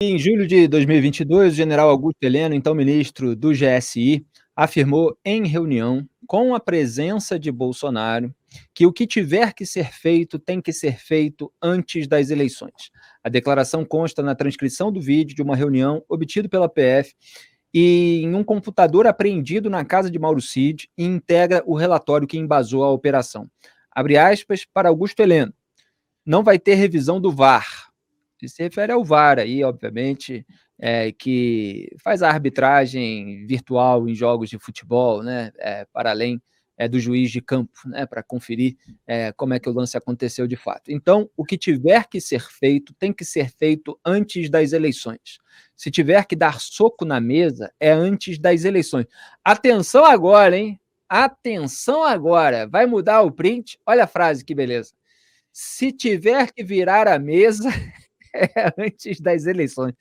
Em julho de 2022, o general Augusto Heleno, então ministro do GSI, afirmou em reunião, com a presença de Bolsonaro, que o que tiver que ser feito tem que ser feito antes das eleições. A declaração consta na transcrição do vídeo de uma reunião obtida pela PF e em um computador apreendido na casa de Mauro Cid e integra o relatório que embasou a operação. Abre aspas para Augusto Heleno. Não vai ter revisão do VAR. Ele se refere ao VAR aí, obviamente, que faz a arbitragem virtual em jogos de futebol, né, para além do juiz de campo, né, para conferir como é que o lance aconteceu de fato. Então, o que tiver que ser feito, tem que ser feito antes das eleições. Se tiver que dar soco na mesa, é antes das eleições. Atenção agora, hein? Atenção agora. Vai mudar o print? Olha a frase, que beleza. Se tiver que virar a mesa, é antes das eleições.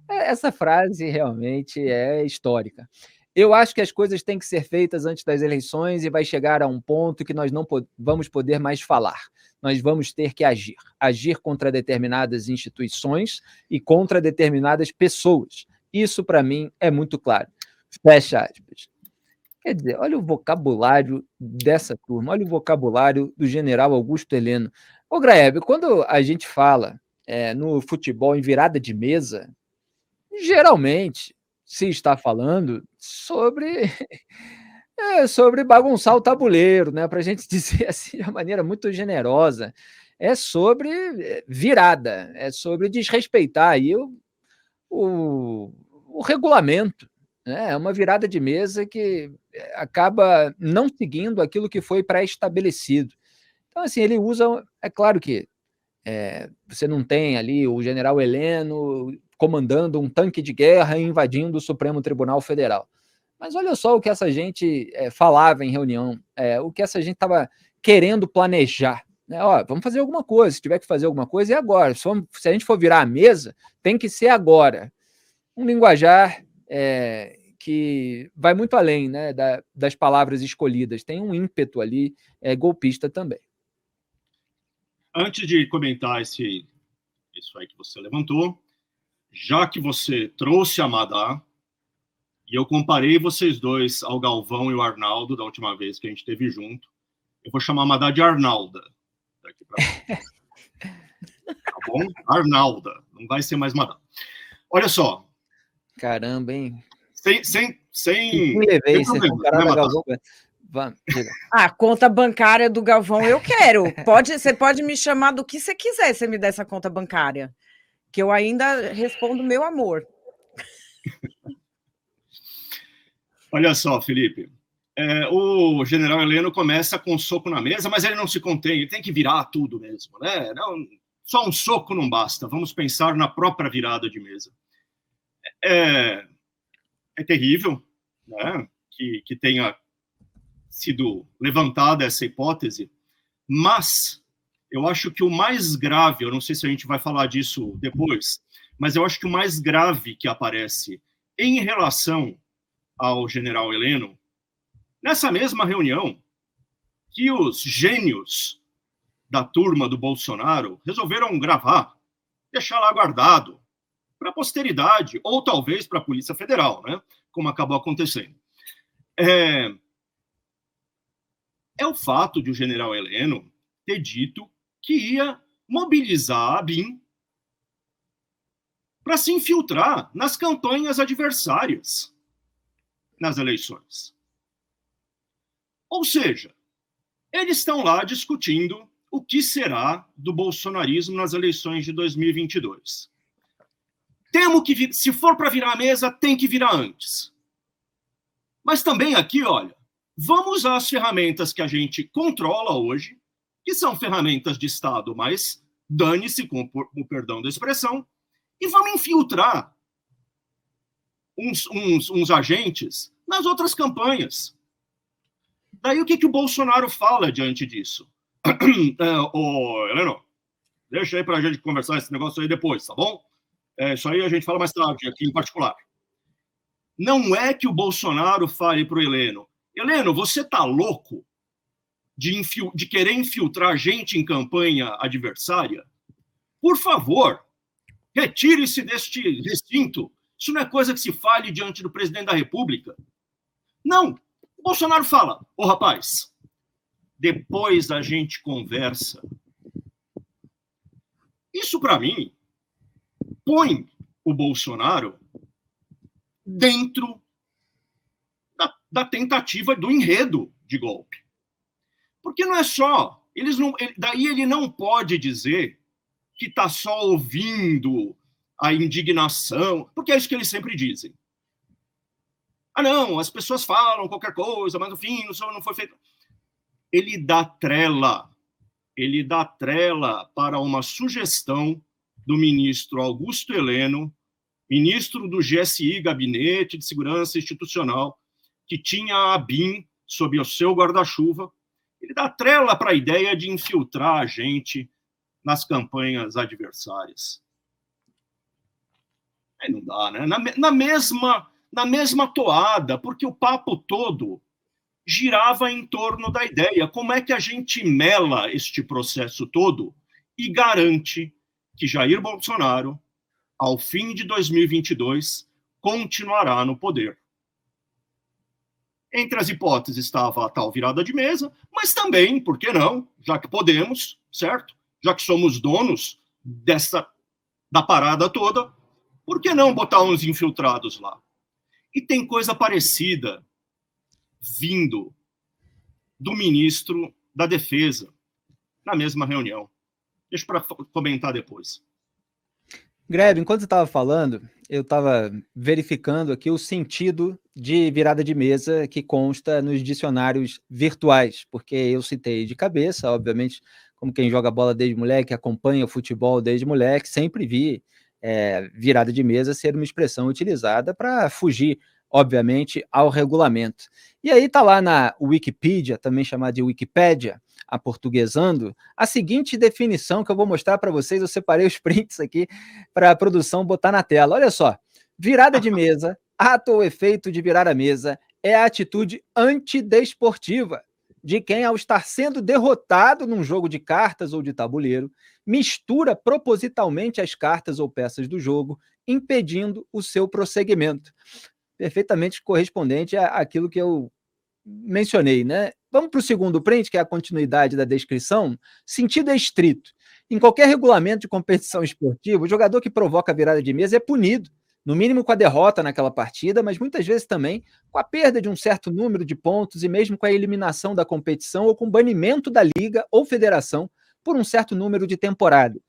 Essa frase realmente é histórica. Eu acho que as coisas têm que ser feitas antes das eleições e vai chegar a um ponto que nós não vamos poder mais falar. Nós vamos ter que agir. Agir contra determinadas instituições e contra determinadas pessoas. Isso, para mim, é muito claro. Fecha aspas. Quer dizer, olha o vocabulário dessa turma, olha o vocabulário do general Augusto Heleno. Ô, Graeb, quando a gente fala no futebol em virada de mesa, geralmente se está falando sobre, sobre bagunçar o tabuleiro, né? Para a gente dizer assim de uma maneira muito generosa. É sobre virada, é sobre desrespeitar aí o, o regulamento, né? É uma virada de mesa que acaba não seguindo aquilo que foi pré-estabelecido. Então, assim, ele usa. É claro que você não tem ali o general Heleno comandando um tanque de guerra e invadindo o Supremo Tribunal Federal. Mas olha só o que essa gente falava em reunião, o que essa gente estava querendo planejar. Né? Ó, vamos fazer alguma coisa, se tiver que fazer alguma coisa, é agora. Se a gente for virar a mesa, tem que ser agora. Um linguajar que vai muito além, né, das palavras escolhidas, tem um ímpeto ali golpista também. Antes de comentar isso aí que você levantou, já que você trouxe a Madá, e eu comparei vocês dois ao Galvão e o Arnaldo da última vez que a gente esteve junto, eu vou chamar a Madá de Arnalda daqui para frente. Tá bom? Arnalda, não vai ser mais Madá. Olha só. Caramba, hein? Sem levei, você comparado a Galvão. A conta bancária do Galvão eu quero. Você pode me chamar do que você quiser, se me der essa conta bancária. Que eu ainda respondo meu amor. Olha só, Felipe. O general Heleno começa com um soco na mesa, mas ele não se contém, ele tem que virar tudo mesmo, né? Não, só um soco não basta, vamos pensar na própria virada de mesa. É terrível, né, que tenha sido levantada essa hipótese, mas eu acho que o mais grave, eu não sei se a gente vai falar disso depois, mas eu acho que o mais grave que aparece em relação ao general Heleno, nessa mesma reunião, que os gênios da turma do Bolsonaro resolveram gravar, deixar lá guardado, para a posteridade, ou talvez para a Polícia Federal, né? Como acabou acontecendo. É o fato de o general Heleno ter dito que ia mobilizar a BIM para se infiltrar nas campanhas adversárias nas eleições. Ou seja, eles estão lá discutindo o que será do bolsonarismo nas eleições de 2022. Temos que, se for para virar a mesa, tem que virar antes. Mas também aqui, olha, vamos usar as ferramentas que a gente controla hoje, que são ferramentas de Estado, mas dane-se, com o perdão da expressão, e vamos infiltrar uns agentes nas outras campanhas. Daí o que o Bolsonaro fala diante disso? Heleno, deixa aí para a gente conversar esse negócio aí depois, tá bom? Isso aí a gente fala mais tarde, aqui em particular. Não é que o Bolsonaro fale para o Heleno, Heleno, você tá louco de querer infiltrar gente em campanha adversária? Por favor, Retire-se deste recinto. Isso não é coisa que se fale diante do presidente da República. Não. O Bolsonaro fala, ô rapaz, depois a gente conversa. Isso, para mim, põe o Bolsonaro dentro da tentativa do enredo de golpe. Porque não é só... daí ele não pode dizer que está só ouvindo a indignação, porque é isso que eles sempre dizem. Ah, não, as pessoas falam qualquer coisa, mas no fim não foi feito. Ele dá trela para uma sugestão do ministro Augusto Heleno, ministro do GSI, Gabinete de Segurança Institucional, que tinha a ABIN sob o seu guarda-chuva. Ele dá trela para a ideia de infiltrar a gente nas campanhas adversárias. Aí não dá, né? Na mesma toada, porque o papo todo girava em torno da ideia. Como é que a gente mela este processo todo e garante que Jair Bolsonaro, ao fim de 2022, continuará no poder? Entre as hipóteses estava a tal virada de mesa, mas também, por que não, já que podemos, certo? Já que somos donos da parada toda, por que não botar uns infiltrados lá? E tem coisa parecida vindo do ministro da Defesa na mesma reunião. Deixa para comentar depois. Grebe, enquanto você estava falando, eu estava verificando aqui o sentido de virada de mesa que consta nos dicionários virtuais, porque eu citei de cabeça, obviamente, como quem joga bola desde moleque, acompanha o futebol desde moleque, sempre vi virada de mesa ser uma expressão utilizada para fugir, obviamente, ao regulamento. E aí está lá na Wikipedia, também chamada de Wikipédia, aportuguesando, a seguinte definição que eu vou mostrar para vocês. Eu separei os prints aqui para a produção botar na tela. Olha só, virada de mesa, ato ou efeito de virar a mesa, é a atitude antidesportiva de quem, ao estar sendo derrotado num jogo de cartas ou de tabuleiro, mistura propositalmente as cartas ou peças do jogo, impedindo o seu prosseguimento. Perfeitamente correspondente àquilo que eu mencionei, né? Vamos para o segundo print, que é a continuidade da descrição. Sentido é estrito. Em qualquer regulamento de competição esportiva, o jogador que provoca a virada de mesa é punido, no mínimo com a derrota naquela partida, mas muitas vezes também com a perda de um certo número de pontos e mesmo com a eliminação da competição ou com o banimento da liga ou federação por um certo número de temporadas.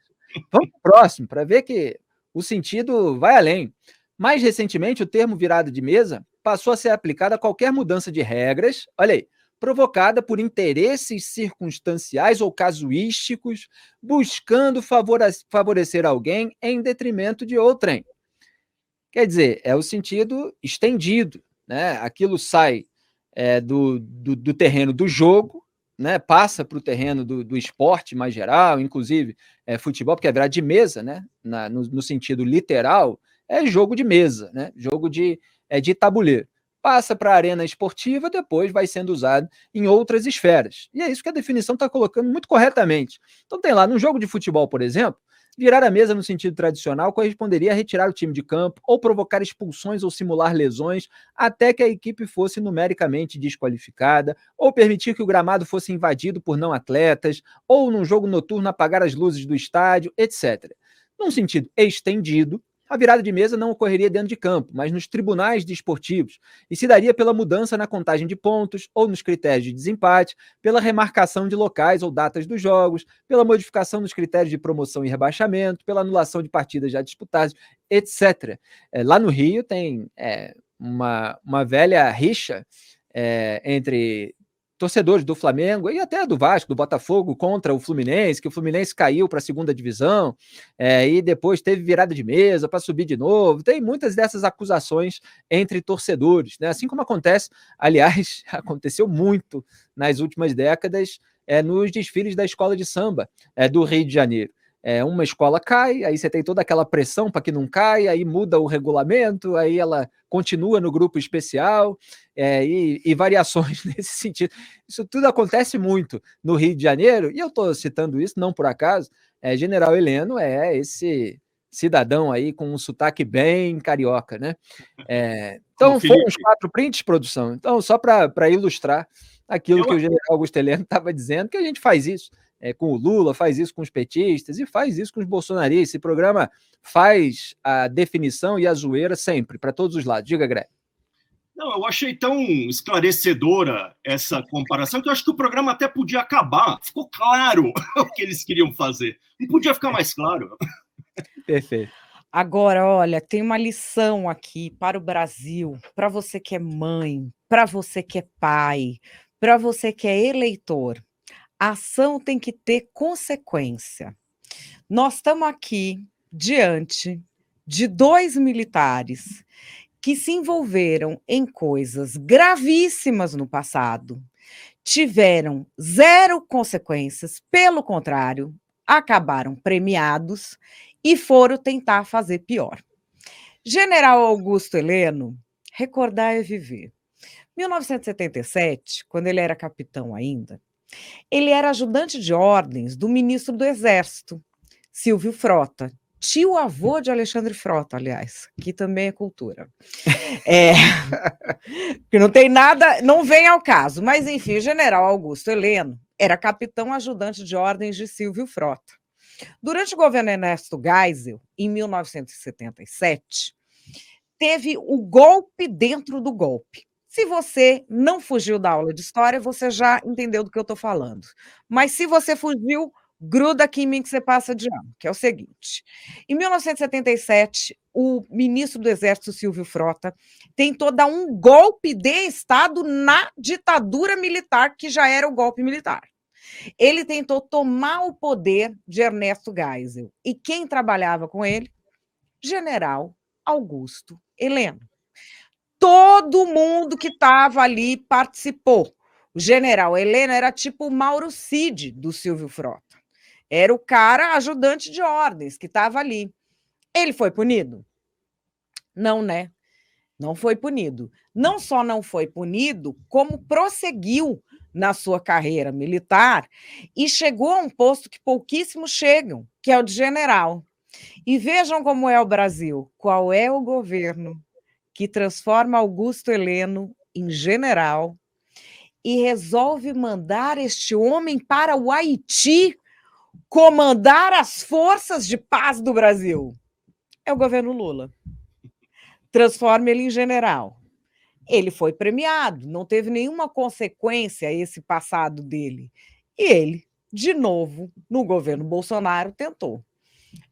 Vamos para o próximo, para ver que o sentido vai além. Mais recentemente, o termo virada de mesa passou a ser aplicado a qualquer mudança de regras, olha aí, provocada por interesses circunstanciais ou casuísticos, buscando favorecer alguém em detrimento de outrem. Quer dizer, é o sentido estendido, né? Aquilo sai do terreno do jogo, né? Passa para o terreno do esporte mais geral, inclusive futebol, porque é virada de mesa, né? No sentido literal, é jogo de mesa, né? Jogo de tabuleiro. Passa para a arena esportiva, depois vai sendo usado em outras esferas. E é isso que a definição está colocando muito corretamente. Então tem lá, num jogo de futebol, por exemplo, virar a mesa no sentido tradicional corresponderia a retirar o time de campo ou provocar expulsões ou simular lesões até que a equipe fosse numericamente desqualificada, ou permitir que o gramado fosse invadido por não atletas, ou num jogo noturno apagar as luzes do estádio, etc. Num sentido estendido, a virada de mesa não ocorreria dentro de campo, mas nos tribunais desportivos, e se daria pela mudança na contagem de pontos ou nos critérios de desempate, pela remarcação de locais ou datas dos jogos, pela modificação dos critérios de promoção e rebaixamento, pela anulação de partidas já disputadas, etc. Lá no Rio tem uma velha rixa entre torcedores do Flamengo e até do Vasco, do Botafogo, contra o Fluminense, que o Fluminense caiu para a segunda divisão e depois teve virada de mesa para subir de novo. Tem muitas dessas acusações entre torcedores, né? Assim como acontece, aliás, aconteceu muito nas últimas décadas nos desfiles da escola de samba do Rio de Janeiro. Uma escola cai, aí você tem toda aquela pressão para que não caia, aí muda o regulamento, aí ela continua no grupo especial, e variações nesse sentido. Isso tudo acontece muito no Rio de Janeiro, e eu estou citando isso não por acaso. General Heleno é esse cidadão aí com um sotaque bem carioca, né? Então, foram os 4 prints, produção. Então, só para ilustrar aquilo que o general Augusto Heleno estava dizendo, que a gente faz isso com o Lula, faz isso com os petistas e faz isso com os bolsonaristas. Esse programa faz a definição e a zoeira sempre, para todos os lados. Diga, Greg. Não, eu achei tão esclarecedora essa comparação que eu acho que o programa até podia acabar. Ficou claro o que eles queriam fazer. Não podia ficar mais claro. Perfeito. Agora, olha, tem uma lição aqui para o Brasil, para você que é mãe, para você que é pai, para você que é eleitor. A ação tem que ter consequência. Nós estamos aqui diante de 2 militares que se envolveram em coisas gravíssimas no passado, tiveram 0 consequências, pelo contrário, acabaram premiados e foram tentar fazer pior. General Augusto Heleno, recordar é viver. 1977, quando ele era capitão ainda, ele era ajudante de ordens do ministro do Exército, Silvio Frota, tio-avô de Alexandre Frota, aliás, que também é cultura. Que não tem nada, não vem ao caso, mas enfim, o general Augusto Heleno era capitão ajudante de ordens de Silvio Frota. Durante o governo Ernesto Geisel, em 1977, teve o golpe dentro do golpe. Se você não fugiu da aula de história, você já entendeu do que eu estou falando. Mas se você fugiu, gruda aqui em mim que você passa de ano, que é o seguinte. Em 1977, o ministro do Exército, Silvio Frota, tentou dar um golpe de Estado na ditadura militar, que já era o golpe militar. Ele tentou tomar o poder de Ernesto Geisel. E quem trabalhava com ele? General Augusto Heleno. Todo mundo que estava ali participou. O general Heleno era tipo o Mauro Cid do Silvio Frota. Era o cara ajudante de ordens que estava ali. Ele foi punido? Não, né? Não foi punido. Não só não foi punido, como prosseguiu na sua carreira militar e chegou a um posto que pouquíssimos chegam, que é o de general. E vejam como é o Brasil. Qual é o governo que transforma Augusto Heleno em general e resolve mandar este homem para o Haiti comandar as forças de paz do Brasil? É o governo Lula. Transforma ele em general. Ele foi premiado, não teve nenhuma consequência esse passado dele. E ele, de novo, no governo Bolsonaro, tentou.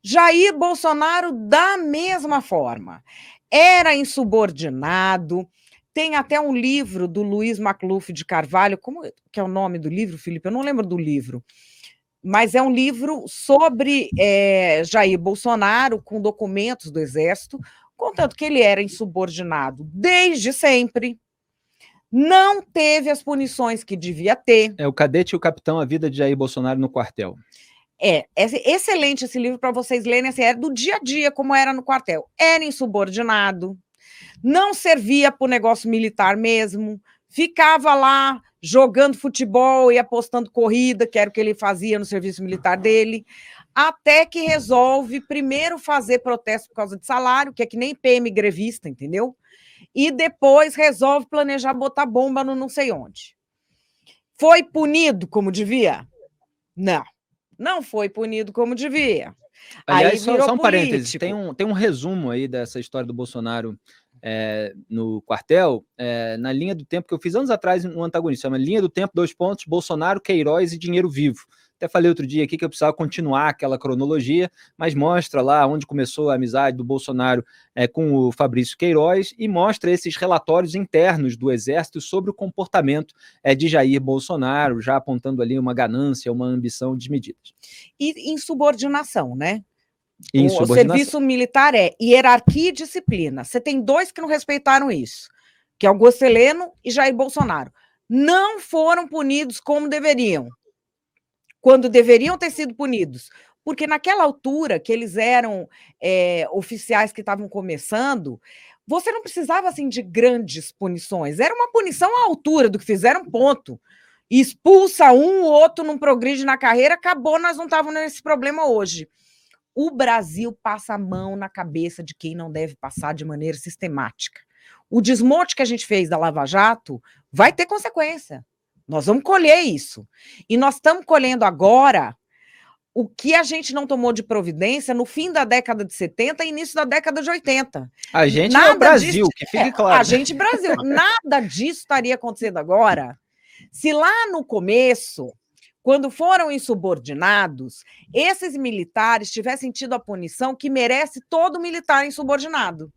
Jair Bolsonaro, da mesma forma, era insubordinado. Tem até um livro do Luiz Macluf de Carvalho, como que é o nome do livro, Felipe? Eu não lembro do livro, mas é um livro sobre Jair Bolsonaro, com documentos do Exército, contando que ele era insubordinado desde sempre, não teve as punições que devia ter. O Cadete e o Capitão, a vida de Jair Bolsonaro no quartel. É excelente esse livro para vocês lerem, assim, é do dia a dia, como era no quartel. Era insubordinado, não servia para o negócio militar mesmo, ficava lá jogando futebol e apostando corrida, que era o que ele fazia no serviço militar dele, até que resolve primeiro fazer protesto por causa de salário, que é que nem PM grevista, entendeu? E depois resolve planejar botar bomba no não sei onde. Foi punido como devia? Não. Não foi punido como devia. Aliás, só um parênteses, tem um resumo aí dessa história do Bolsonaro no quartel, na linha do tempo que eu fiz anos atrás no Antagonista, chama Linha do Tempo, : Bolsonaro, Queiroz e Dinheiro Vivo. Até falei outro dia aqui que eu precisava continuar aquela cronologia, mas mostra lá onde começou a amizade do Bolsonaro com o Fabrício Queiroz e mostra esses relatórios internos do Exército sobre o comportamento de Jair Bolsonaro, já apontando ali uma ganância, uma ambição desmedidas. E insubordinação, né? O serviço militar é hierarquia e disciplina. Você tem 2 que não respeitaram isso, que é Augusto Heleno e Jair Bolsonaro. Não foram punidos como deveriam, quando deveriam ter sido punidos, porque naquela altura que eles eram oficiais que estavam começando, você não precisava assim de grandes punições, era uma punição à altura do que fizeram, ponto. Expulsa um, o outro não progride na carreira, acabou, nós não estávamos nesse problema hoje. O Brasil passa a mão na cabeça de quem não deve passar de maneira sistemática. O desmonte que a gente fez da Lava Jato vai ter consequência. Nós vamos colher isso. E nós estamos colhendo agora o que a gente não tomou de providência no fim da década de 70 e início da década de 80. A gente é o Brasil, que fique claro. A gente Brasil. Nada disso estaria acontecendo agora se lá no começo, quando foram insubordinados, esses militares tivessem tido a punição que merece todo militar insubordinado.